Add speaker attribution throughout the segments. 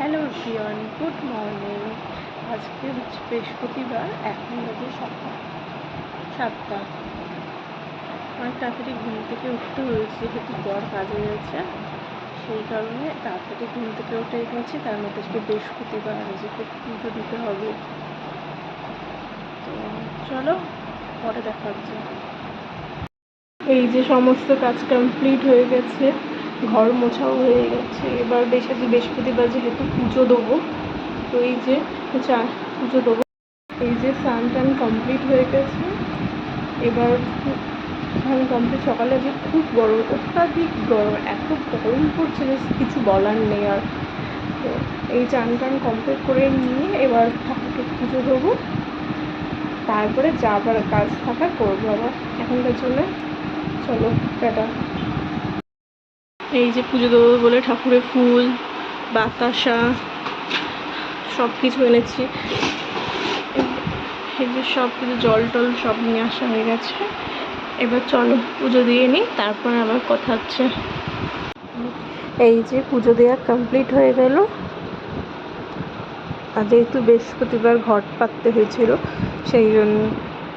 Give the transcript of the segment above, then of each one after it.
Speaker 1: Hello everyone, good morning. আজকে হচ্ছে বৃহস্পতিবার, এখন বাজে সকাল 7টা। অনেক তাড়াতাড়ি ঘুম থেকে উঠতে হয়েছে, যেহেতু বর কাজে গেছে, সেই কারণে তাড়াতাড়ি ঘুম থেকে উঠে গেছি। তার মধ্যে আজকে বৃহস্পতিবার, আজকে পুজো দিতে হবে। তো চলো পরে দেখা হচ্ছে। এই যে সমস্ত কাজ কমপ্লিট হয়ে গেছে, ঘর মোছাও হয়ে গেছে। এবার বৃহস্পতিবার যেহেতু পুজো দেবো, তো এই যে পুজো দেবো। এই যে স্নান টান কমপ্লিট হয়ে গেছে। এবার স্নান কমপ্লিট। সকালে যে খুব গরম, অত্যাধিক গরম, এত গরম পড়ছে যে কিছু বলার নেই আর। তো এই চান টান কমপ্লিট করে নিয়ে এবার ঠাকুরকে পুজো দেবো, তারপরে যা আবার কাজ থাকা করবো আবার। এখনকার জন্য চলো টাটা। এই যে পুজো দেবো বলে ঠাকুরের ফুল, বাতাসা সব কিছু এনেছি। এই যে সব কিছু জল টল সব নিয়ে আসা হয়ে গেছে। এবার চলো পুজো দিয়ে নিই, তারপর আবার কথা হচ্ছে। এই যে পুজো দেওয়া কমপ্লিট হয়ে গেল। আর যেহেতু বৃহস্পতিবার ঘট পাততে হয়েছিল, সেই জন্য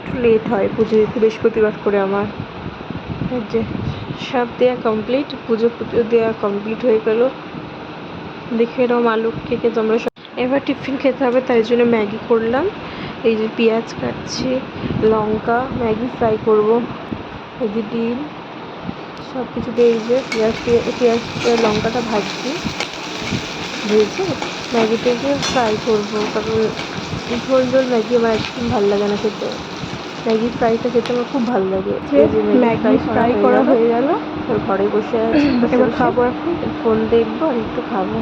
Speaker 1: একটু লেট হয় পুজো দিতে বৃহস্পতিবার করে আমার। এই যে সব দেওয়া কমপ্লিট, পুজো দেওয়া কমপ্লিট হয়ে গেল। দেখে এরকম মা লক্ষ্মীকে তোমরা সব। এবার টিফিন খেতে হবে, তাই জন্য ম্যাগি করলাম। এই যে পেঁয়াজ কাটছি, লঙ্কা, ম্যাগি ফ্রাই করব। এই যে ডিম, সব কিছু দিয়ে এই যে পেঁয়াজ লঙ্কাটা ভাজছি, ভেজে ম্যাগিটাকে ফ্রাই করবো। কারণ ঝোল ঝোল ম্যাগি আমার একদম ভালো লাগে না খেতে। ম্যাগি ফ্রাইটা খেতে আমার খুব ভালো লাগে। এই যে ম্যাগি ফ্রাই করা হয়ে গেল। ঘরে বসে আছি, এবার খাবো। এখন ফোন দেখবো আর একটু খাবো।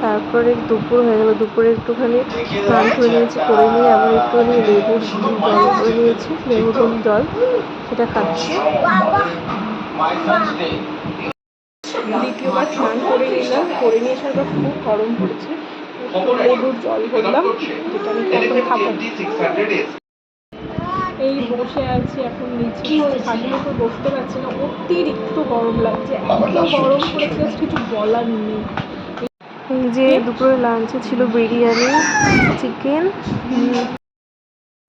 Speaker 1: তারপরে দুপুর হয়ে গেল, দুপুরে একটুখানি স্নান করে নিয়েছি, করে নিয়ে আবার একটুখানি লেবুর জল করে নিয়েছি, লেবুর জল, সেটা খাচ্ছি। দ্বিতীয়বার স্নান করে নিলাম, করে নিয়ে আসার পর খুব গরম পড়েছে, লেবুর জল করলাম, যেটা আমি এখন খাবো। এই বসে আছি এখন নিচে, খাটের উপর বসতে পারছি না, অতিরিক্ত গরম লাগছে, এত গরম পড়েছে কিছু বলার নেই। এই যে দুপুরে লাঞ্চে ছিল বিরিয়ানি, চিকেন।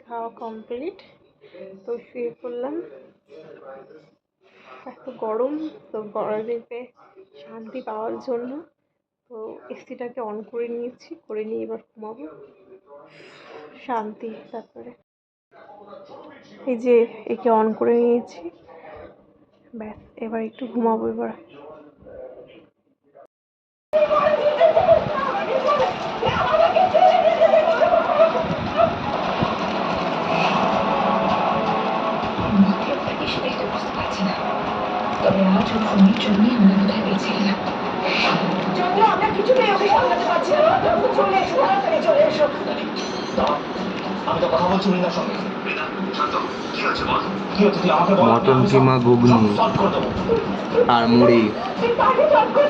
Speaker 1: খাওয়া কমপ্লিট, তো শুয়ে পড়লাম। এত গরম, তো গরমে শান্তি পাওয়ার জন্য তো এসিটাকে অন করে নিয়েছি, করে নিয়ে এবার ঘুমাবো, শান্তি। তারপরে এই যে একে অন করে নিয়েছি, ব্যাস এবার একটু ঘুমাবো। এবার তবে আজ ওর ফোনের জন্যই আমরা কোথায় বেঁচে গেলাম। আমরা কিছু নেই, আমি সামলাতে পারছি না। চলে এসো, তাড়াতাড়ি চলে এসো। আমি তো কথা বলছি মৃণার সঙ্গে।
Speaker 2: মটন কিমা ঘুগনি আর মুড়ি,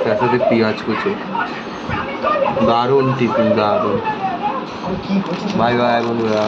Speaker 2: তার সাথে পেঁয়াজ কুচি। দারুণ টিফিন, দারুণ। বাই বাই বন্ধুরা।